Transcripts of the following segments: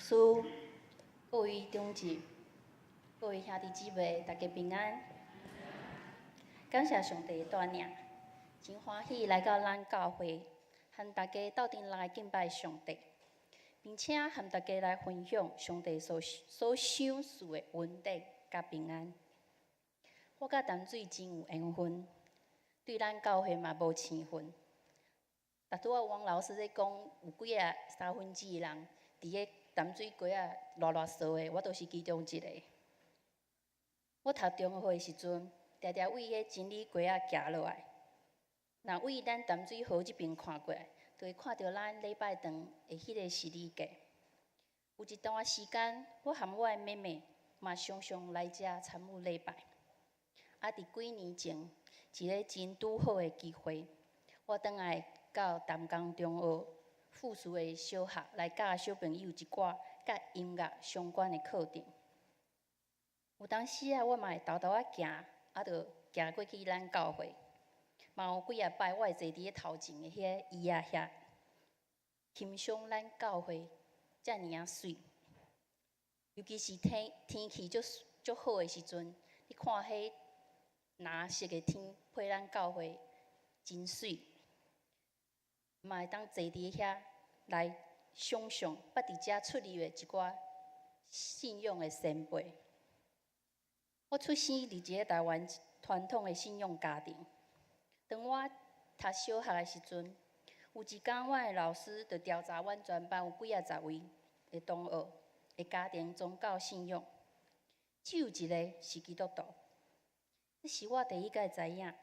师、各位长执、各位兄弟姊妹，大家平安。感谢上帝的带领，真欢喜来到咱教会，和大家斗阵来敬拜上帝，并且和大家来分享上帝所赏赐的稳定甲平安。我甲淡水真有缘分，对咱教会嘛无生分。但拄仔王老师在讲，有几啊2/3的人伫个淡水街啊热烧的，我就是其中一个。我读中学的时阵，常常为迄真理街啊行落来，若为咱淡水河即边看过来，就会看到咱礼拜堂的迄个十字架。有一段时间，我和我的妹妹嘛常常来遮参与礼拜。啊，伫几年前，一个真拄好的机会，我倒来到淡江中学附属的小学来教小朋友一寡甲音乐相关的课程。有当时啊，我嘛会偷偷啊行，啊，就行过去咱教会。嘛有几啊摆，我会坐伫个头前的迄个椅仔遐，欣赏咱教会遮尔啊水。尤其是天气足好的时阵，你看迄蓝色的天配咱教会真水。嘛会当坐伫遐来想象捌伫遮出入的一寡信仰的前辈。我出生伫一个台湾传统的信仰家庭。当我读小学的时阵，有一天阮的老师就调查阮全班有几啊10位的同学的家庭宗教信仰，只有一个是基督徒。这是我第一届知影，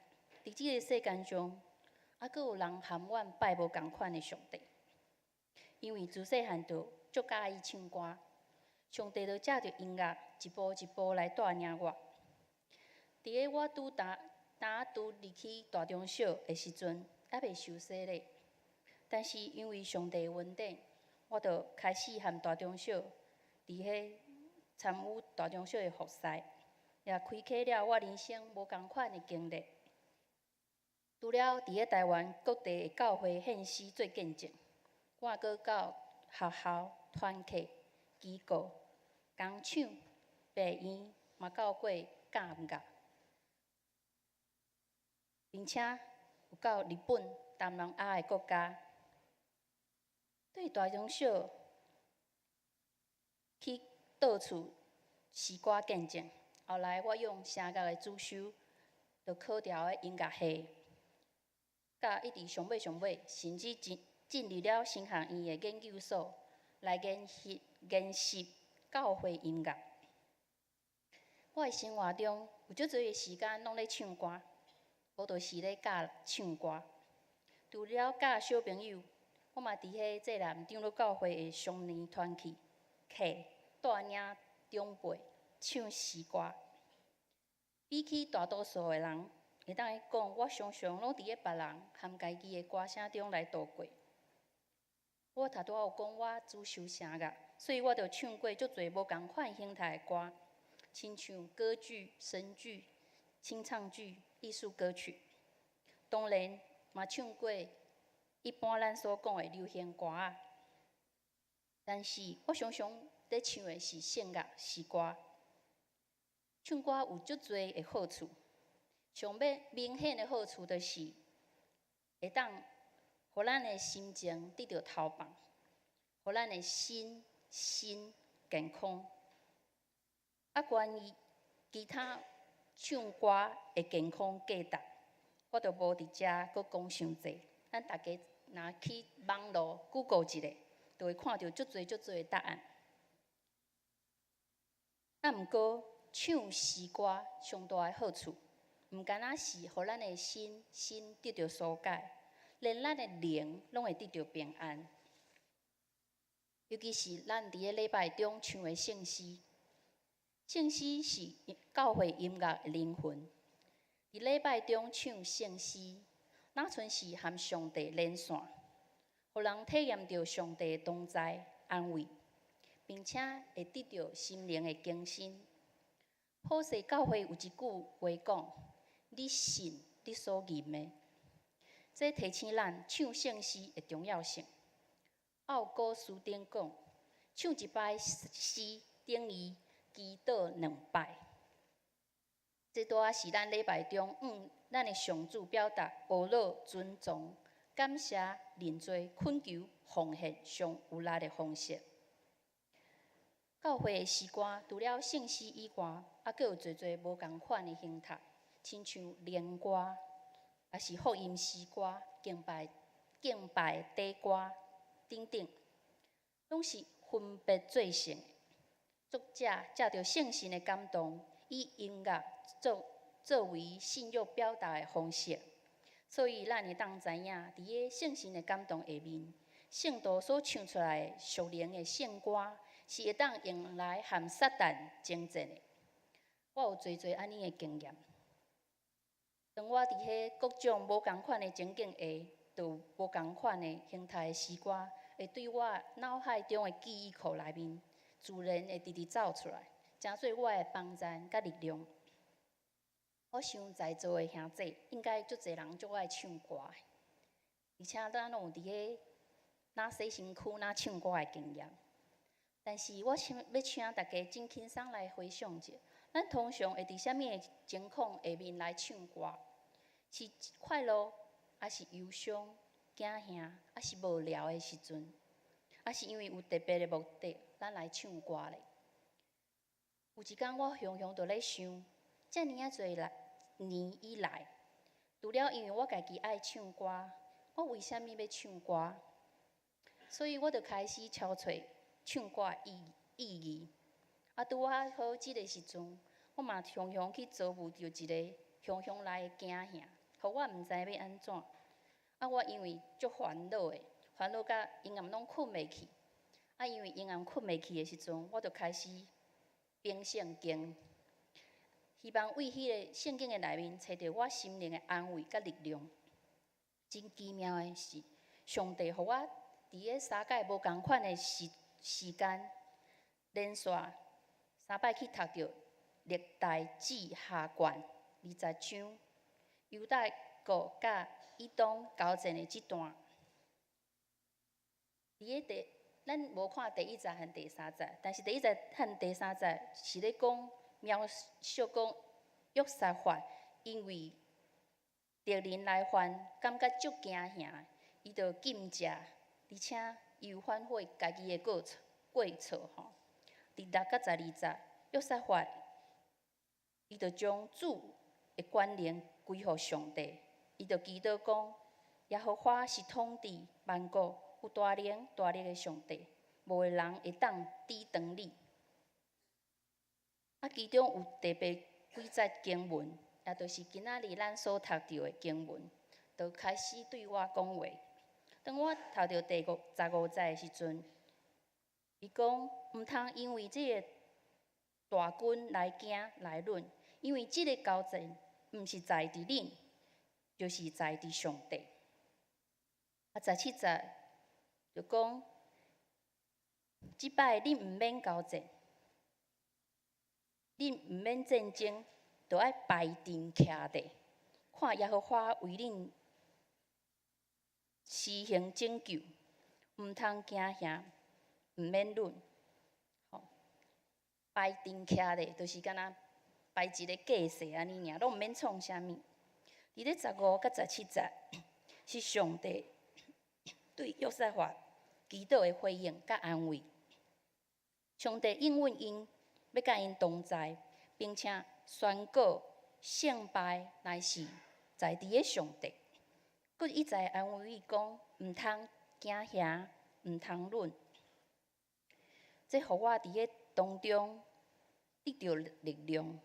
伫即个世间上，还佫有人和阮拜无共款的上帝。因为自细汉就足喜意唱歌，上帝就借着音乐一步一步来带领我。伫个我拄入去大中小的时阵，还袂受洗礼，但是因为上帝的恩典，我就开始和大中小伫迄参与大中小的服侍，也开启了我人生无共款的经历。除了伫个台湾各地的教会献诗做见证，我也佫到学校、团契、机构、工厂、病院，嘛到过教乐，并且有到日本、东南亚的国家。对大中小去到处诗歌见证。后来我用声乐的主修，就考调的音乐系，甲一直上尾，甚至进入了新学院的研究所来研习教会音乐。我的生活中有足侪的时间拢咧唱歌，无就是咧教唱歌。除了教小朋友，我嘛伫迄济南长老教会的双年团契，带领长辈唱诗歌。比起大多数的人，会当会讲，我常常拢伫咧别人和家己的歌声中来度过。我拄有讲我主修声乐，所以我就唱过足侪无共款形态的歌，亲像歌剧、神剧、清唱剧、艺术歌曲。当然，嘛唱过一般咱所讲的流行歌啊。但是我常常咧唱的是圣乐诗歌。唱歌有足侪的好处，上明显的好处就是会当互咱的心情得到投放，互咱的身健康。啊，关于其他唱歌的健康价值，我就无伫遮佫讲伤济。咱大家若去网络 Google 一下，就会看到足侪的答案。啊，毋过唱诗歌上大的好处，毋单仔是互咱的心得到疏解，连咱的灵拢会得到平安。尤其是咱伫个礼拜中唱的圣诗，圣诗是教会音乐的灵魂。伫礼拜中唱圣诗，那像是和上帝连线，互人体验到上帝的同在、安慰，并且会得到心灵的更新。普世教会有一句话讲：“你信你所吟的。”这提醒咱唱圣诗的重要性。奥古斯丁讲：“唱一摆诗等于祈祷2摆。这拄仔是咱礼拜中咱的上主表达阿乐尊重、感谢、认罪、恳求、奉献上有力的方式。教会的诗歌除了圣诗以外，还佫有侪侪无共款的形态，亲像连歌，也是福音诗歌、敬拜底歌等等，拢是分别做成的。作者借着圣神的感动，以音乐作为信仰表达的方式，所以咱会当知影，伫个圣神的感动下面，圣徒所唱出来的属灵的圣歌，是会当用来和撒旦争战的。我有侪侪安尼的经验。当我伫迄各种无共款的情景下，就无共款的形态的诗歌，会对我脑海中的记忆库内面，自然会直直走出来，成做我的帮助甲力量。我想在座的兄弟，应该足侪人足爱唱歌的，而且咱拢有伫个哪洗身躯哪唱歌的经验。但是我要请大家真轻松来回想一下，咱通常会伫啥物的情况下面来唱歌？是快乐，还是忧伤、惊吓，还是无聊的时阵？还是因为有特别的目的，咱来唱歌咧？有一天我常常就咧想，遮尔啊侪年以来，除了因为我家己爱唱歌，我为虾米要唱歌？所以我就开始找找唱歌的意义。拄啊好即个时阵，我嘛常常去遭遇着一个常常来的惊吓，互我毋知要安怎。我因为足烦恼的，烦恼甲阴暗拢困袂去。因为阴暗困袂去的时阵，我就开始编圣经。希望为迄个圣经的内面找到我心灵的安慰甲力量。真奇妙的是，上帝互我伫个三界无共款的时间，连续3摆去读着历代志下卷20章，犹大国甲以东交战的即段。伫个咱无看第1节和第3节，但是第1节和第3节是咧讲描述讲约瑟法，因为敌人来犯，感觉足惊吓，伊就禁食，而且伊有反悔家己的过错吼。伫6到12节，约瑟法伊就将主的权能归乎上帝，伊就祈祷讲：耶和华是统治万国、有大能大力的上帝，无个人会当抵挡你。其中有特别几节经文，也就是今仔日咱所读到的经文，就开始对我讲话。当我读到第15节的时阵，伊讲毋通因为这个大军来惊来论，因为这个交战毋是在伫恁，就是在伫上帝。17节就讲，即摆恁毋免交战。恁毋免战争，就爱排阵徛地，看耶和华为恁施行拯救，毋通惊吓，毋免论。排阵徛地，就是敢若排一个架势安尼尔，拢毋免创啥物。伫咧15到17节，是上帝对约瑟法祈祷的回应甲安慰。上帝应允因。要甲因同在，并且宣告胜败乃是在伫个上帝。佮一再安慰伊讲，毋通惊吓，毋通论。这互我伫个当中得到力量。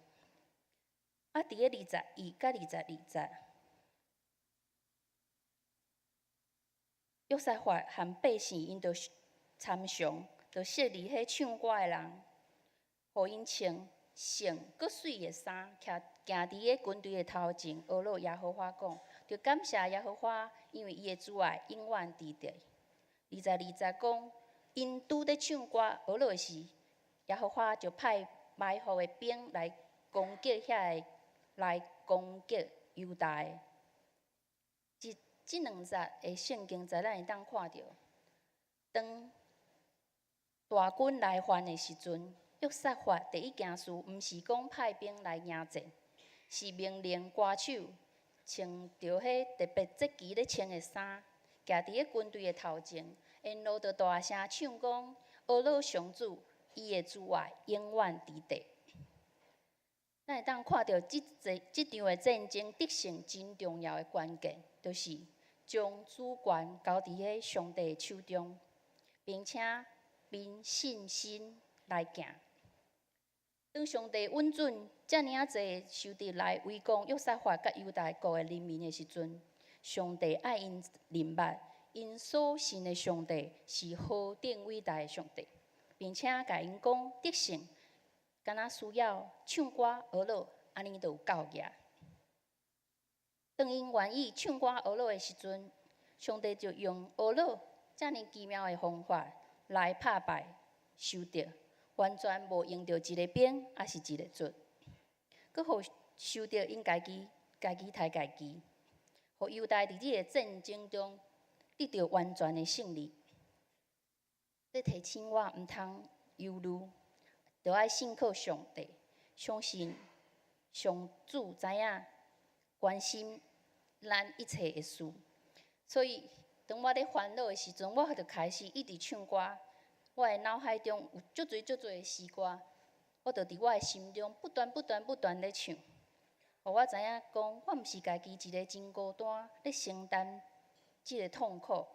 伫个21到22节，约瑟法和百姓因着参详，就设立迄唱歌的人。互因穿圣佮水的衫，行伫个军队的头前，阿乐耶和华讲，就感谢耶和华，因为伊的主爱永远伫地。22节讲，因拄咧唱歌阿乐时，耶和华就派埋伏的兵来攻击犹大的。即2节的圣经，在咱会当看到，当大军来犯的时阵，约瑟法第一件事，毋是讲派兵来迎战，是命令歌手穿着迄特别节期咧穿的衫，徛伫个军队的头前，沿路着大声唱讲：俄罗上主，伊的主爱永远伫地。咱会当看到即场的战争得胜真重要的关键，就是将主权交伫个上帝手中，并且凭信心来行。当上帝允准遮尔啊侪仇敌来围攻约瑟法甲犹大国的人民的时阵，上帝爱因明白，因所信的上帝是何等伟大的上帝，并且甲因讲得胜。敢若需要唱歌学乐，安尼就有够额。当因愿意唱歌学乐的时阵，上帝就用学乐遮尔奇妙的方法来打败仇敌，完全无用到一个兵，也是一个卒，佮互仇敌因家己杀家己，互犹大伫即个战争中得到完全的胜利。这提醒我毋通忧虑。就爱信靠上帝，相信上主知影、关心咱一切的事。所以，当我咧烦恼的时阵，我就开始一直唱歌。我的脑海中有足侪的诗歌，我就伫我的心中不断咧唱。互我知影讲，我毋是家己一个真孤单咧承担即个痛苦。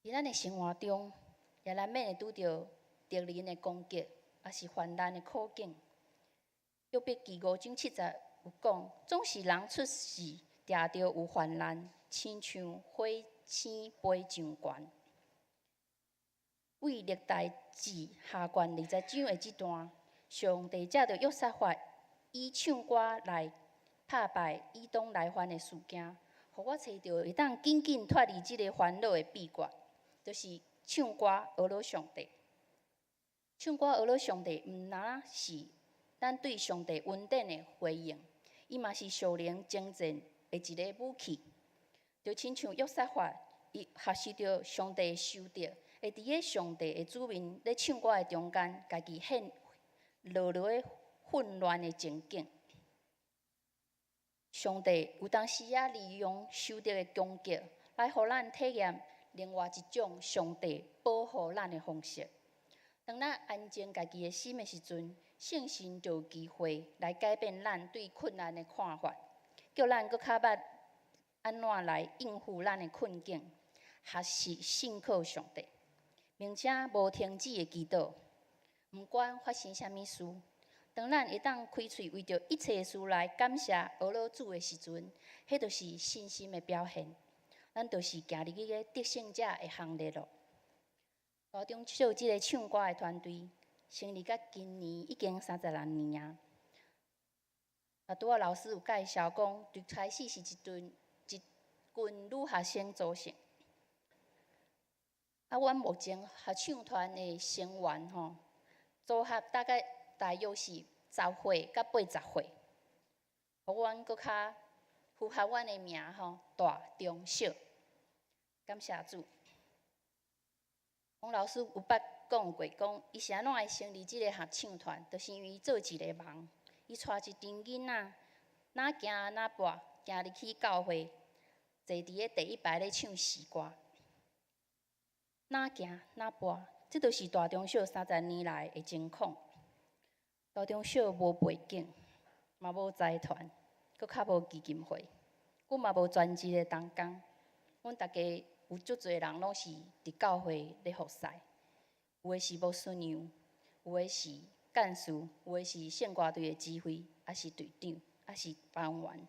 伫咱的生活中，也难免会拄着敌人的攻击，也是患难的苦境。约伯记5章70有讲，总是人出世，定着有患难，亲像火星飞上悬。为历代志下卷20章的这段，上帝借着约瑟法以唱歌来打败以东来犯的事件，互我找到会当紧脱离这个烦恼的秘诀，就是唱歌学了上帝。唱歌学了上帝，毋单是咱对上帝恩典的回应，伊嘛是属灵征战的一个武器。就亲像约瑟法，伊学习到上帝的受敌，会伫个上帝的子民咧唱歌的中间，家己落的混乱的情景。上帝有当时也利用受敌的攻击，来互咱体验另外一种上帝保护咱的方式。当咱安静家己的心的时阵，圣神就有机会来改变咱对困难的看法，叫咱搁较捌安怎来应付咱的困境，学习信靠上帝，并且无停止的祈祷。毋管发生啥物事，当咱会当开喙为着一切事来感谢俄罗主的时阵，迄就是信心的表现。咱就是行入去个得胜者的行列咯。高中秀即个唱歌的团队成立到今年已经36年啊。拄仔老师有介绍讲，最开始是一群女学生组成。阮目前合唱团的成员组合大约是10岁到80岁，互阮搁较符合阮的名大中小。感谢主。王老师有捌讲过，讲伊是安怎会成立即个合唱团，就是因为伊做一个梦，伊带一群囡仔，哪行哪跋，行入去教会，坐伫个第一排咧唱诗歌。哪行哪跋，这就是大中小30年来的情况。大中小无背景，嘛无财团，搁较无基金会，阮嘛无专职的同工，阮大家。有足侪人拢是伫教会咧服侍，有诶是牧师娘，有诶是干事，有诶是圣歌队诶指挥，也是队长，也是班员。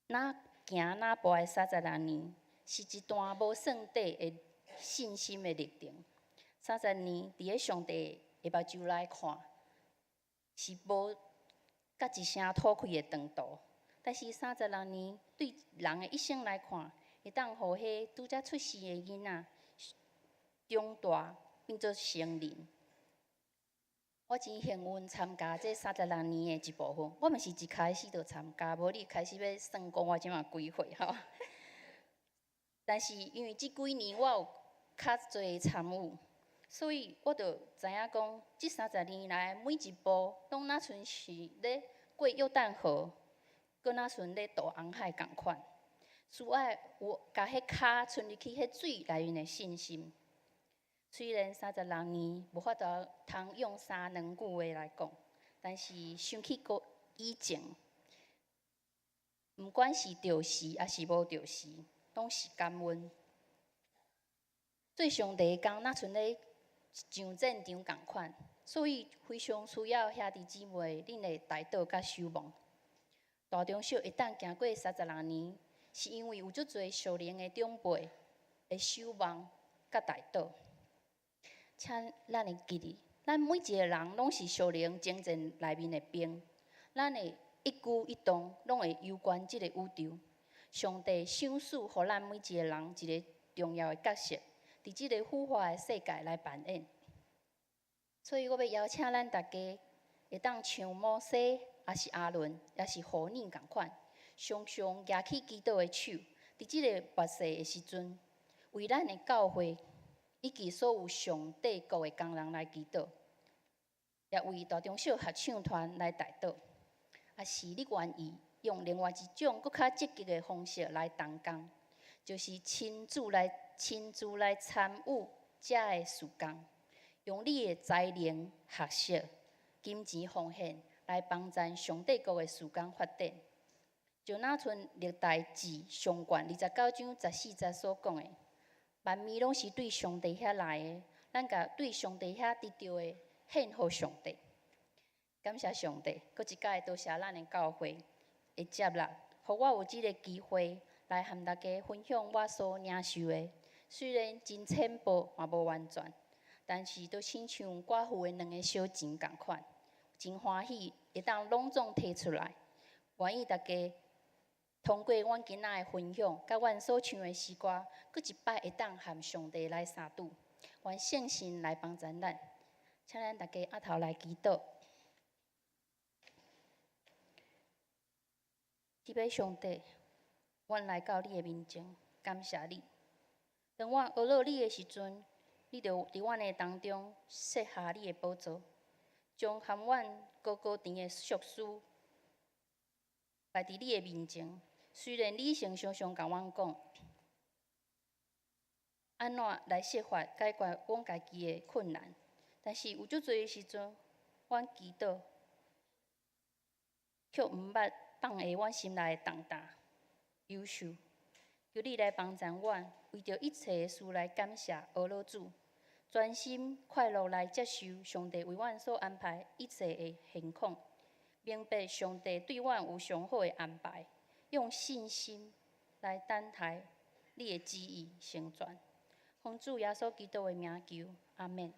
哪行哪步诶36年，是一段无算短诶信心诶历程。30年伫个上帝诶目睭来看，是无甲一声吐气诶长度。但是36年对人的一生来看，会当互迄拄则出世的囡仔长大变做成人。我真幸运参加这36年的一部分。我嘛是一开始就参加，无你开始要算讲我即马几岁但是因为即几年我有较侪参与，所以我就知影讲，即30年来每一步拢若像是咧过约旦河，搁若像咧渡红海共款。需要有甲迄骹伸入去迄水内面的信心。虽然36年无法度通用3、2句话来讲，但是想起过以前，毋管是着时还是无着时，拢是感恩。做上帝的工，若像咧上战场共款，所以非常需要兄弟姊妹恁的带导甲守望。大中小会当行过36年，是因为有足侪属灵的长辈的守望甲带导。请咱会记得，咱每一个人拢是属灵征战内面的兵，咱的一举一动拢会攸关即个宇宙。上帝赏赐互咱每一个人一个重要的角色，伫即个腐化的世界来扮演。所以我要邀请咱大家会当像摩西，也是阿伦，也是何尼共款，常常举起基督的手，伫即个跋世的时阵，为咱的教会。以及所有上帝国的工人来祈祷，也为大中小合唱团来带祷。也是你愿意用另外一种更较积极的方式来同工，就是亲自来参与遮个事工，用你的才能、学识、金钱奉献来帮助上帝国的事工发展。就那像历代志上卷29章14节所讲的。万物拢是对上帝遐来的，咱甲对上帝遐得到的献互上帝。感谢上帝，搁一摆多谢咱的教会会接纳，互我有即个机会来和大家分享我所领受的。虽然真浅薄嘛无完全，但是都亲像寡妇的2个小钱共款，真欢喜会当隆重摕出来，愿意大家。通过阮今仔的分享，甲阮所唱的诗歌，搁一摆会当和上帝来相拄，愿圣神来帮助咱，请咱大家额头来祈祷。即位上帝，阮来到你的面前，感谢你。当我学了你的时阵，你就伫阮的当中设下你的宝座，将含阮高高甜的属事摆伫你的面前。虽然理性常常甲阮讲，安怎来设法解决阮家己的困难，但是有足侪时阵，阮祈祷，却毋捌放下阮心内的重担、忧愁。求你来帮助阮，为着一切的事来感谢俄罗主，专心快乐来接受上帝为阮所安排一切的现况，明白上帝对阮有上好的安排。用信心来等待你的旨意成全，奉主耶稣基督的名求，阿门。